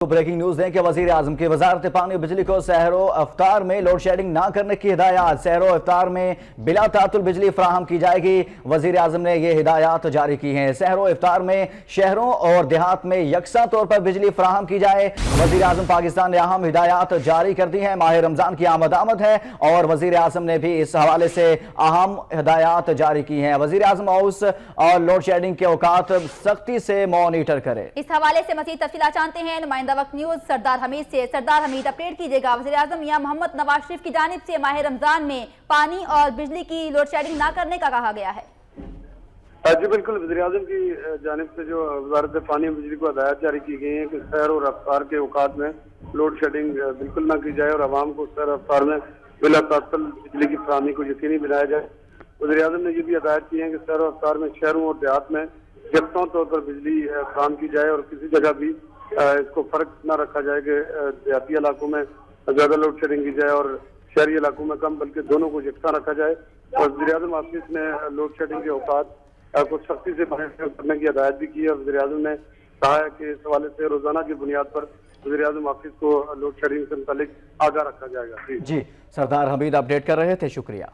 Breaking news है कि वजीर आजम की वजारत पानी बिजली को सहरो अफ्तार में लोड शेडिंग ना करने की हिदायत। सहरो अफ्तार में बिला तातुल बिजली फराहम की जाएगी। वजीर आजम ने ये हिदायत जारी की हैं। सहरो अफ्तार में शहरों और देहात में यकसा तौर पर बिजली फराहम की जाए। वजीर आजम पाकिस्तान ने अहम हिदायत जारी कर दी हैं। माह रमजान की आमद है और वजीर आजम ने भी इस हवाले से अहम हिदायत जारी की हैं। वजीर आजम हाउस और लोड शेडिंग के औकात सख्ती से मॉनिटर करे। इस हवाले से मज़ीद तफसीलात जानते हैं नुमाइंदा वक्त न्यूज सरदार हमीद से। सरदार हमीद, अपडेट कीजिएगा। वज़ीर आज़म या मोहम्मद नवाज शरीफ की जानिब से माह रमजान में पानी और बिजली की लोड शेडिंग ना करने का कहा गया है। जी बिल्कुल, वज़ीर आज़म की जानिब से जो वज़ारत पानी और बिजली को हिदायत जारी की गई है कि सैर और अफ्तार के औकात में लोड शेडिंग बिल्कुल ना की जाए और आवाम को सैर अफ्तार में बिला तातुल बिजली की फराहमी को यकीनी बनाया जाए। वज़ीर आज़म ने ये भी हिदायत की है कि सैर और अफ्तार में शहरों और देहात में यकसा तौर पर बिजली फराहम की जाए और किसी जगह भी इसको फर्क ना रखा जाए कि देहाती इलाकों में ज्यादा लोड शेडिंग की जाए और शहरी इलाकों में कम, बल्कि दोनों को यकसा रखा जाए। और वज़ीर आज़म ऑफिस ने लोड शेडिंग के औकात को सख्ती से मॉनिटर करने की हिदायत भी की है। वज़ीर आज़म ने कहा है कि इस हवाले से रोजाना की बुनियाद पर वज़ीर आज़म ऑफिस को लोड शेडिंग से मुतालिक आगाह रखा जाएगा। जी सरदार हमीद अपडेट कर रहे थे, शुक्रिया।